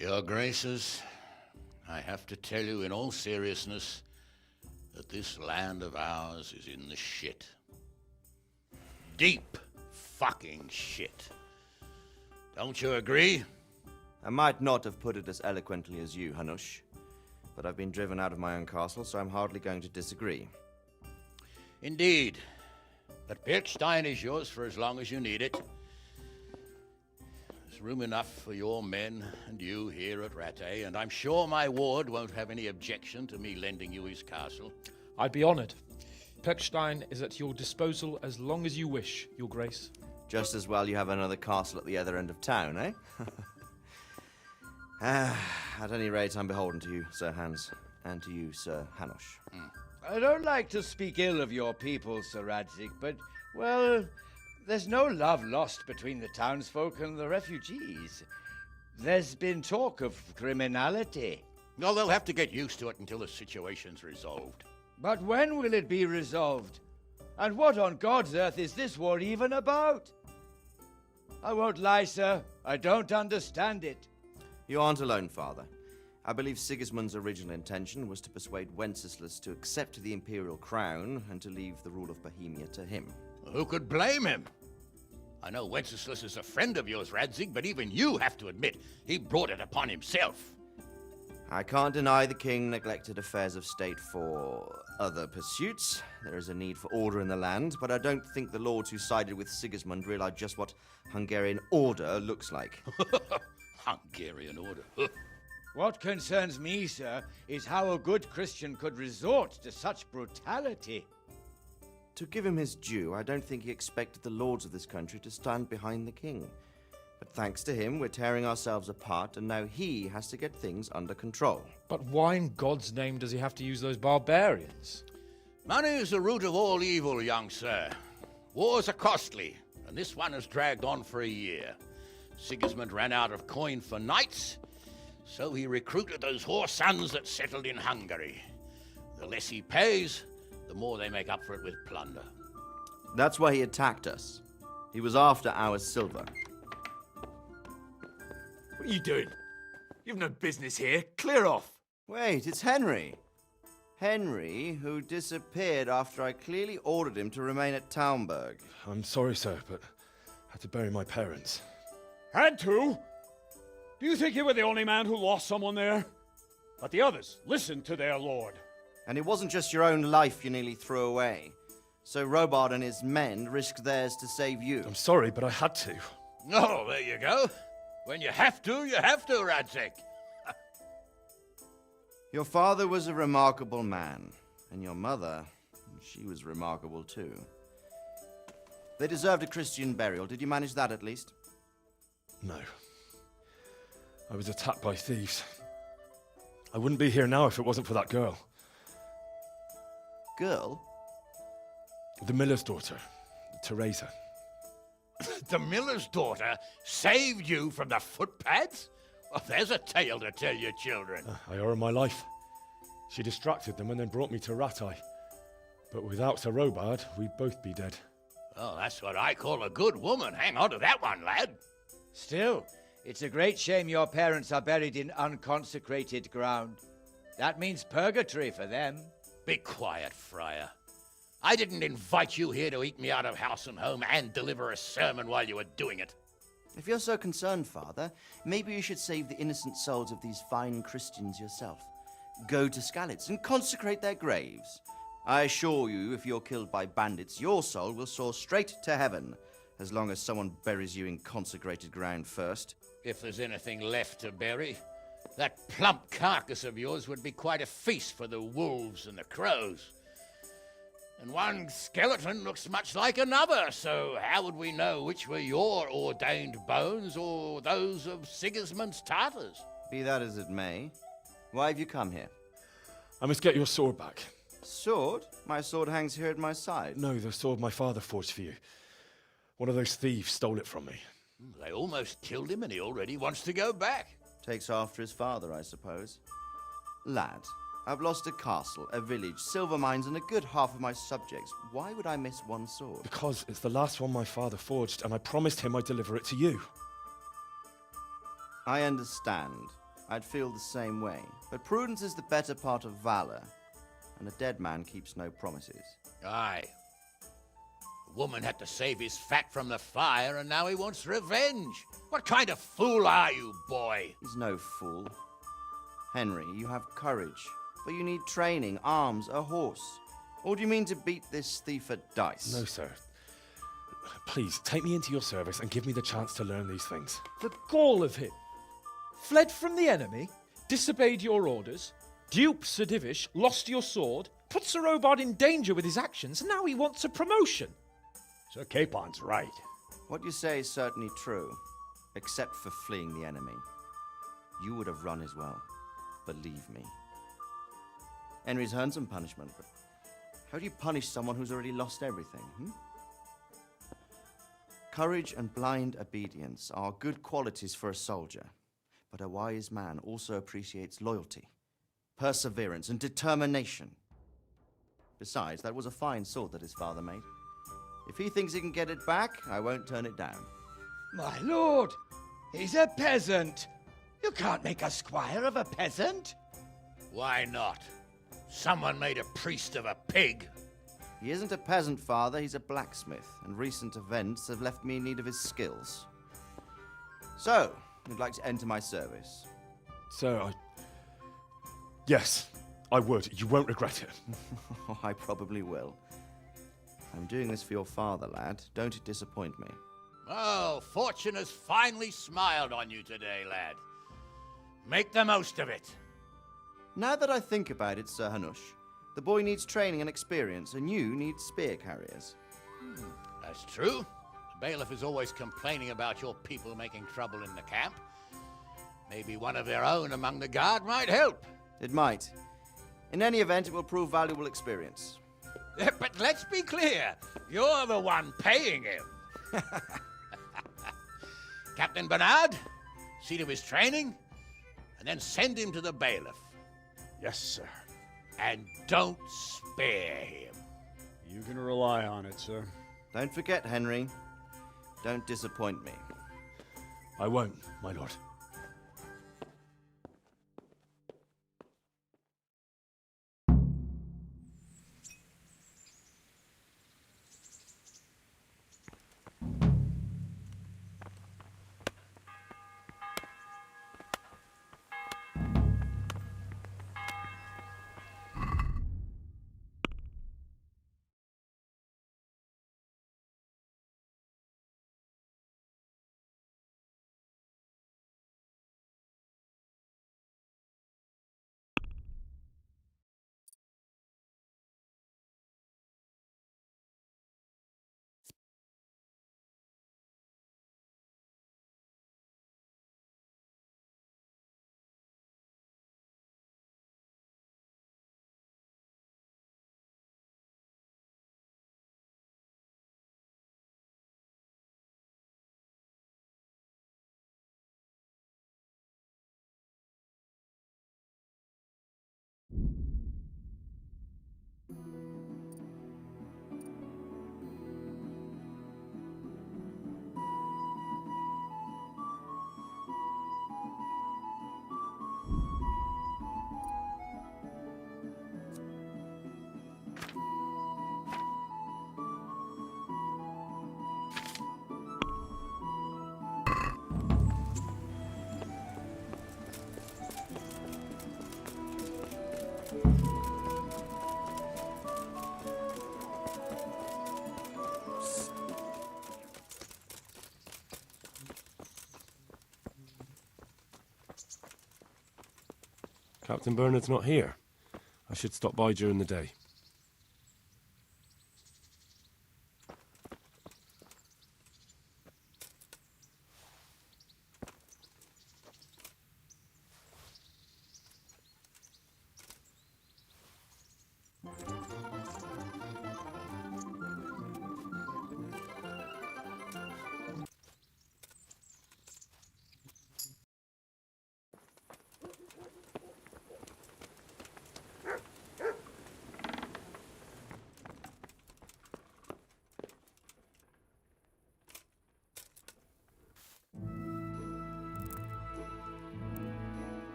Your Graces, I have to tell you in all seriousness that this land of ours is in the shit. Deep fucking shit. Don't you agree? I might not have put it as eloquently as you, Hanush, but I've been driven out of my own castle, so I'm hardly going to disagree. Indeed. But Birkstein is yours for as long as you need it. There's room enough for your men and you here at Rattay, and I'm sure my ward won't have any objection to me lending you his castle. I'd be honored. Perkstein is at your disposal as long as you wish, Your Grace. Just as well you have another castle at the other end of town, eh? At any rate, I'm beholden to you, Sir Hans, and to you, Sir Hanush. I don't like to speak ill of your people, Sir Radzig, but, well, there's no love lost between the townsfolk and the refugees. There's been talk of criminality. Well, they'll have to get used to it until the situation's resolved. But when will it be resolved? And what on God's earth is this war even about? I won't lie, sir. I don't understand it. You aren't alone, Father. I believe Sigismund's original intention was to persuade Wenceslas to accept the imperial crown and to leave the rule of Bohemia to him. Who could blame him? I know Wenceslas is a friend of yours, Radzig, but even you have to admit he brought it upon himself. I can't deny the king neglected affairs of state for other pursuits. There is a need for order in the land, but I don't think the lords who sided with Sigismund realized just what Hungarian order looks like. Hungarian order. What concerns me, sir, is how a good Christian could resort to such brutality. To give him his due, I don't think he expected the lords of this country to stand behind the king. But thanks to him, we're tearing ourselves apart, and now he has to get things under control. But why in God's name does he have to use those barbarians? Money is the root of all evil, young sir. Wars are costly, and this one has dragged on for a year. Sigismund ran out of coin for knights, so he recruited those whore sons that settled in Hungary. The less he pays, the more they make up for it with plunder. That's why he attacked us. He was after our silver. What are you doing? You've no business here. Clear off. Wait, it's Henry. Henry, who disappeared after I clearly ordered him to remain at Taunberg. I'm sorry, sir, but I had to bury my parents. Had to? Do you think you were the only man who lost someone there? But the others listened to their lord. And it wasn't just your own life you nearly threw away. So Robard and his men risked theirs to save you. I'm sorry, but I had to. Oh, there you go. When you have to, Radzig. Your father was a remarkable man, and your mother, she was remarkable too. They deserved a Christian burial. Did you manage that at least? No. I was attacked by thieves. I wouldn't be here now if it wasn't for that girl. Girl? The miller's daughter, Teresa. The miller's daughter saved you from the footpads? Well, there's a tale to tell your children. I owe her my life. She distracted them and then brought me to Rattay. But without Sir Robard, we'd both be dead. Oh, that's what I call a good woman. Hang on to that one, lad. Still, it's a great shame your parents are buried in unconsecrated ground. That means purgatory for them. Be quiet, friar. I didn't invite you here to eat me out of house and home and deliver a sermon while you were doing it. If you're so concerned, Father, maybe you should save the innocent souls of these fine Christians yourself. Go to Skalitz and consecrate their graves. I assure you, if you're killed by bandits, your soul will soar straight to heaven, as long as someone buries you in consecrated ground first. If there's anything left to bury, that plump carcass of yours would be quite a feast for the wolves and the crows. And one skeleton looks much like another, so how would we know which were your ordained bones or those of Sigismund's Tartars? Be that as it may, why have you come here? I must get your sword back. Sword? My sword hangs here at my side. No, the sword my father forged for you. One of those thieves stole it from me. They almost killed him and he already wants to go back. Takes after his father, I suppose. Lad, I've lost a castle, a village, silver mines, and a good half of my subjects. Why would I miss one sword? Because it's the last one my father forged, and I promised him I'd deliver it to you. I understand. I'd feel the same way. But prudence is the better part of valor, and a dead man keeps no promises. Aye. The woman had to save his fat from the fire, and now he wants revenge. What kind of fool are you, boy? He's no fool. Henry, you have courage, but you need training, arms, a horse. Or do you mean to beat this thief at dice? No, sir. Please, take me into your service and give me the chance to learn these things. The gall of him. Fled from the enemy, disobeyed your orders, duped Sir Divish, lost your sword, put Sir Robard in danger with his actions, and now he wants a promotion. Sir Capon's right. What you say is certainly true, except for fleeing the enemy. You would have run as well, believe me. Henry's earned some punishment, but how do you punish someone who's already lost everything? Courage and blind obedience are good qualities for a soldier, but a wise man also appreciates loyalty, perseverance, and determination. Besides, that was a fine sword that his father made. If he thinks he can get it back, I won't turn it down. My lord, he's a peasant. You can't make a squire of a peasant. Why not? Someone made a priest of a pig. He isn't a peasant, father, he's a blacksmith, and recent events have left me in need of his skills. So, you'd like to enter my service? Sir, Yes, I would. You won't regret it. Oh, I probably will. I'm doing this for your father, lad. Don't it disappoint me. Oh, fortune has finally smiled on you today, lad. Make the most of it. Now that I think about it, Sir Hanush, the boy needs training and experience, and you need spear carriers. That's true. The bailiff is always complaining about your people making trouble in the camp. Maybe one of their own among the guard might help. It might. In any event, it will prove valuable experience. But let's be clear, you're the one paying him. Captain Bernard, see to his training, and then send him to the bailiff. Yes, sir. And don't spare him. You can rely on it, sir. Don't forget, Henry. Don't disappoint me. I won't, my lord. Captain Bernard's not here. I should stop by during the day.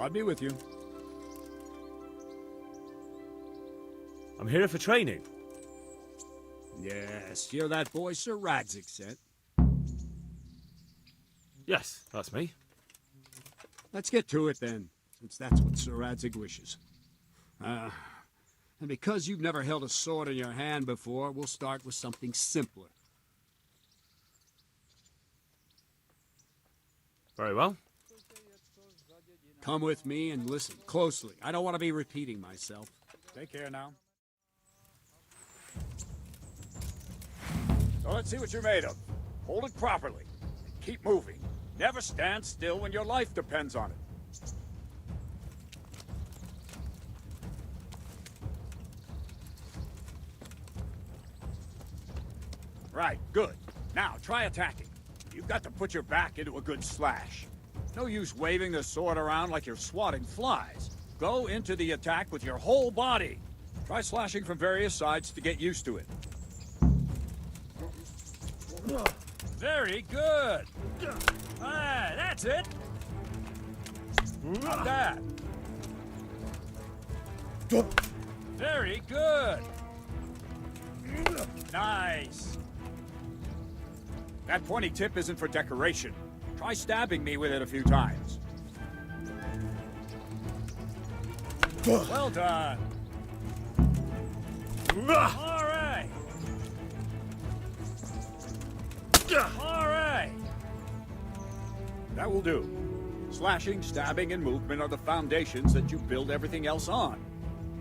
God be with you. I'm here for training. Yes, you're that boy Sir Radzig sent. Yes, that's me. Let's get to it then, since that's what Sir Radzig wishes. And because you've never held a sword in your hand before, we'll start with something simpler. Very well. Come with me and listen closely. I don't want to be repeating myself. Take care now. So let's see what you're made of. Hold it properly. Keep moving. Never stand still when your life depends on it. Right, good. Now, try attacking. You've got to put your back into a good slash. No use waving the sword around like you're swatting flies. Go into the attack with your whole body. Try slashing from various sides to get used to it. Very good. Ah, that's it. Not bad. Very good. Nice. That pointy tip isn't for decoration. Try stabbing me with it a few times. Well done. All right. All right. That will do. Slashing, stabbing, and movement are the foundations that you build everything else on.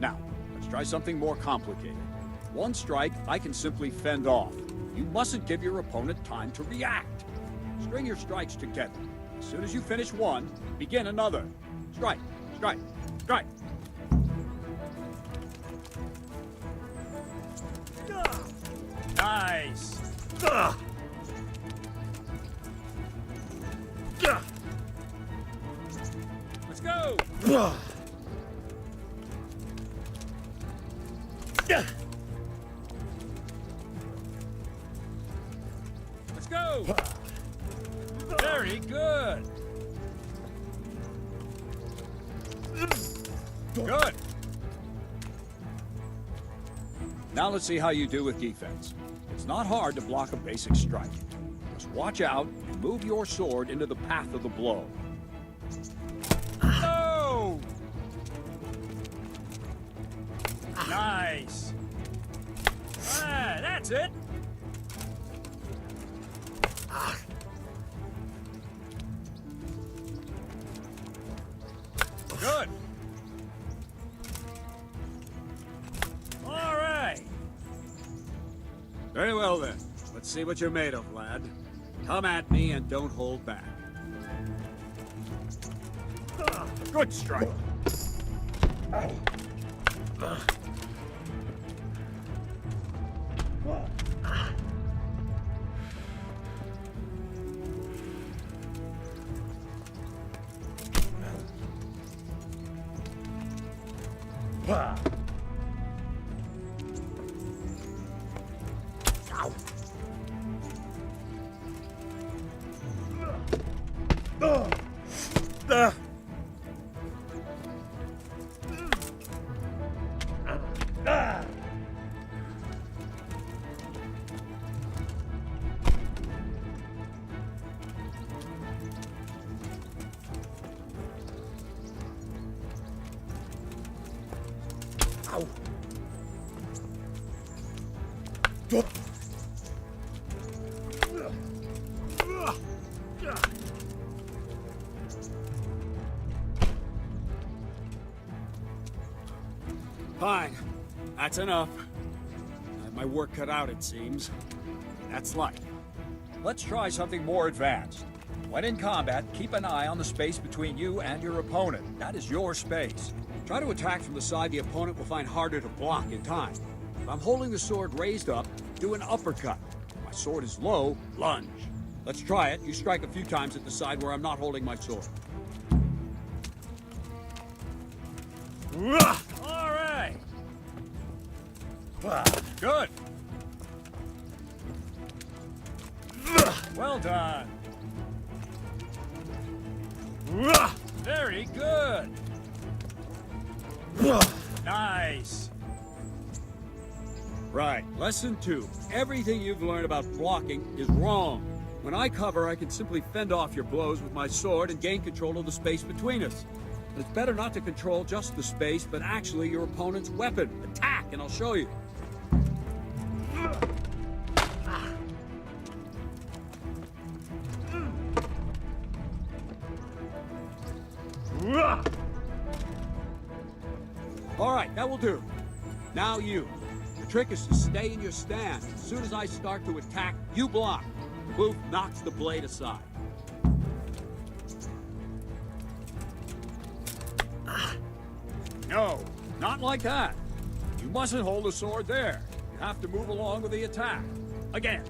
Now, let's try something more complicated. One strike, I can simply fend off. You mustn't give your opponent time to react. String your strikes together. As soon as you finish one, begin another. Strike, strike, strike. Nice. Let's go. Let's go. Very good. Good. Now let's see how you do with defense. It's not hard to block a basic strike. Just watch out and move your sword into the path of the blow. No! Nice. Ah, that's it. Good. All right. Very well then. Let's see what you're made of, lad. Come at me and don't hold back. Good strike. Fine. That's enough. I have my work cut out, it seems. That's life. Let's try something more advanced. When in combat, keep an eye on the space between you and your opponent. That is your space. Try to attack from the side the opponent will find harder to block in time. If I'm holding the sword raised up, do an uppercut. If my sword is low, lunge. Let's try it. You strike a few times at the side where I'm not holding my sword. All right. Good. Well done. Very good. Nice. Right, lesson 2. Everything you've learned about blocking is wrong. When I cover, I can simply fend off your blows with my sword and gain control of the space between us. It's better not to control just the space, but actually your opponent's weapon. Attack, and I'll show you. All right, that will do. Now you. The trick is to stay in your stance. As soon as I start to attack, you block. The move knocks the blade aside. No, not like that. You mustn't hold the sword there. You have to move along with the attack. Again.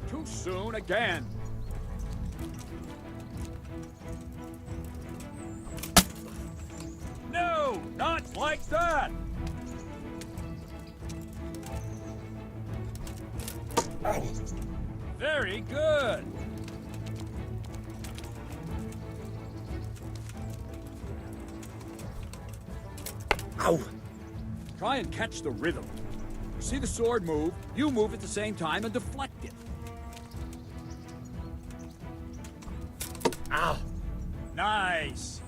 Too soon again. No, not like that. Very good. Ow. Try and catch the rhythm. You see the sword move, you move at the same time and deflect it. Ow. Nice.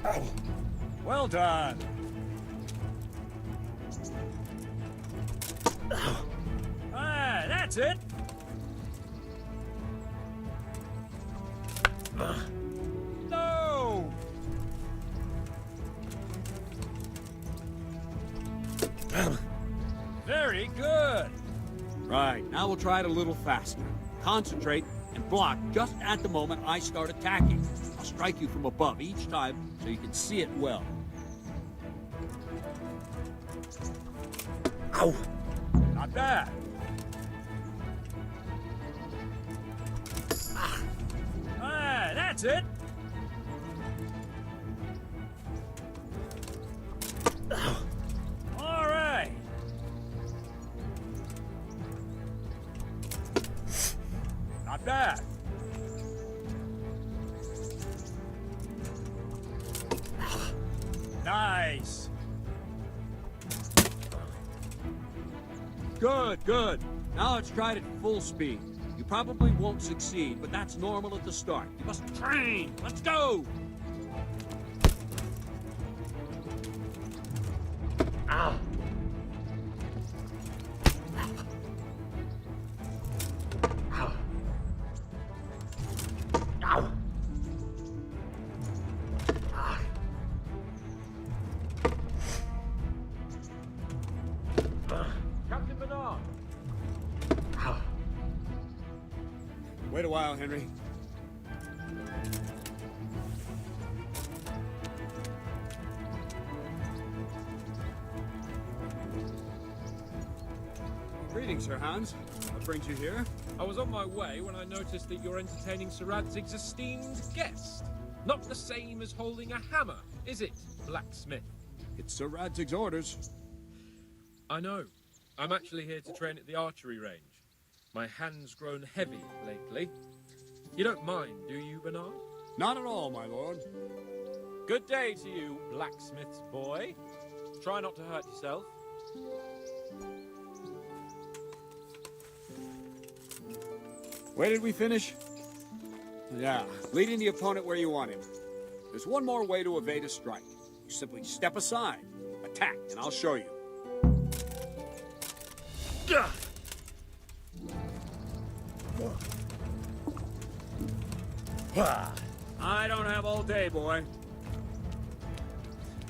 Ow. Well done. Ah, that's it. No! Very good. Right, now we'll try it a little faster. Concentrate and block just at the moment I start attacking. I'll strike you from above each time so you can see it well. Ow! Not bad. Ah, that's it. All right. Not bad. Nice. Good, good. Now let's try it at full speed. You probably won't succeed, but that's normal at the start. You must train. Let's go. Ow. Ow. Ow. Captain Bernard. Ow. Wait a while, Henry. Greetings, Sir Hans. What brings you here? I was on my way when I noticed that you're entertaining Sir Radzig's esteemed guest. Not the same as holding a hammer, is it, blacksmith? It's Sir Radzig's orders. I know. I'm actually here to train at the archery range. My hand's grown heavy lately. You don't mind, do you, Bernard? Not at all, my lord. Good day to you, blacksmith's boy. Try not to hurt yourself. Where did we finish? Yeah, leading the opponent where you want him. There's one more way to evade a strike. You simply step aside, attack, and I'll show you. I don't have all day, boy.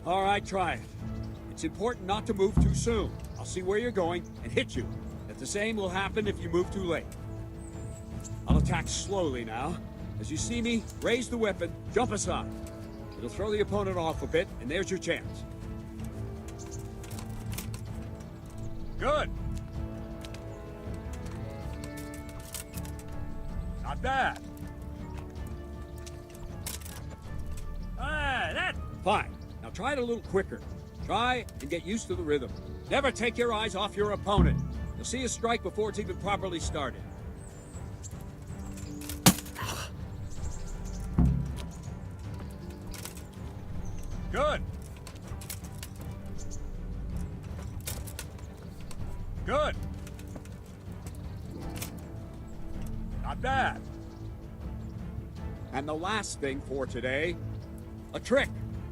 All right, try it. It's important not to move too soon. I'll see where you're going and hit you. The same will happen if you move too late. I'll attack slowly now. As you see me, raise the weapon, jump aside. It'll throw the opponent off a bit, and there's your chance. Good. Not bad. Ah, that... Fine. Now try it a little quicker. Try and get used to the rhythm. Never take your eyes off your opponent. You'll see a strike before it's even properly started. Good. Good. Not bad. And the last thing for today, a trick.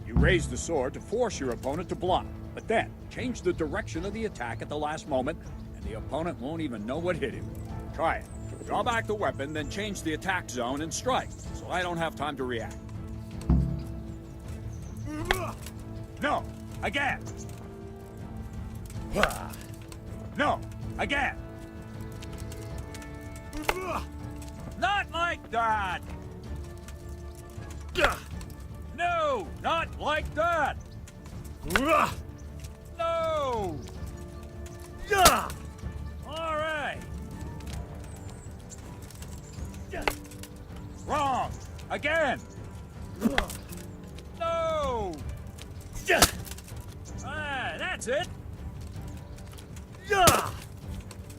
You raise the sword to force your opponent to block, but then change the direction of the attack at the last moment, and the opponent won't even know what hit him. Try it. Draw back the weapon, then change the attack zone and strike, so I don't have time to react. No, again. No, again. Not like that. No, not like that. No. All right. Wrong. Again. No. That's it.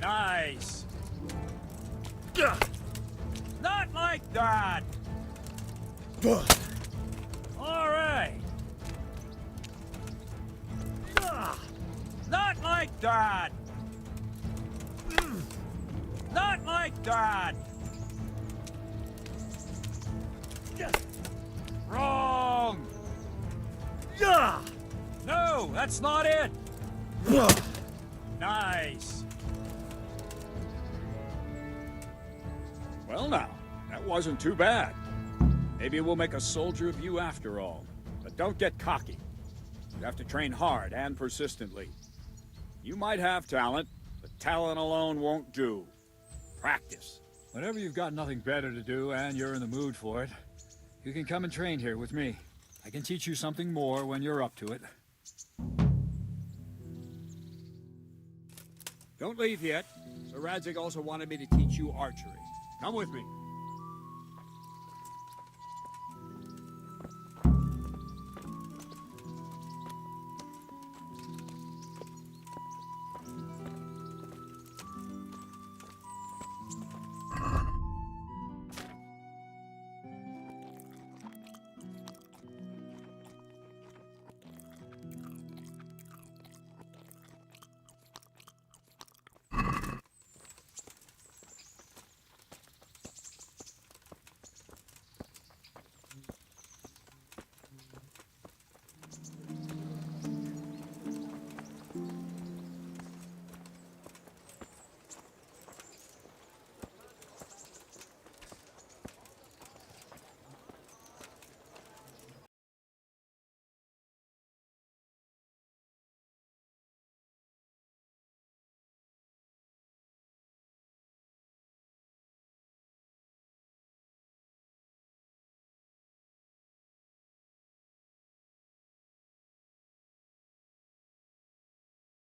Nice. Not like that. All right. Not like that. Not like that. Wrong. No, that's not it. Nice. Well now, that wasn't too bad. Maybe we'll make a soldier of you after all. But don't get cocky. You have to train hard and persistently. You might have talent, but talent alone won't do. Practice. Whenever you've got nothing better to do and you're in the mood for it, you can come and train here with me. I can teach you something more when you're up to it. Don't leave yet. Sir Radzig also wanted me to teach you archery. Come with me.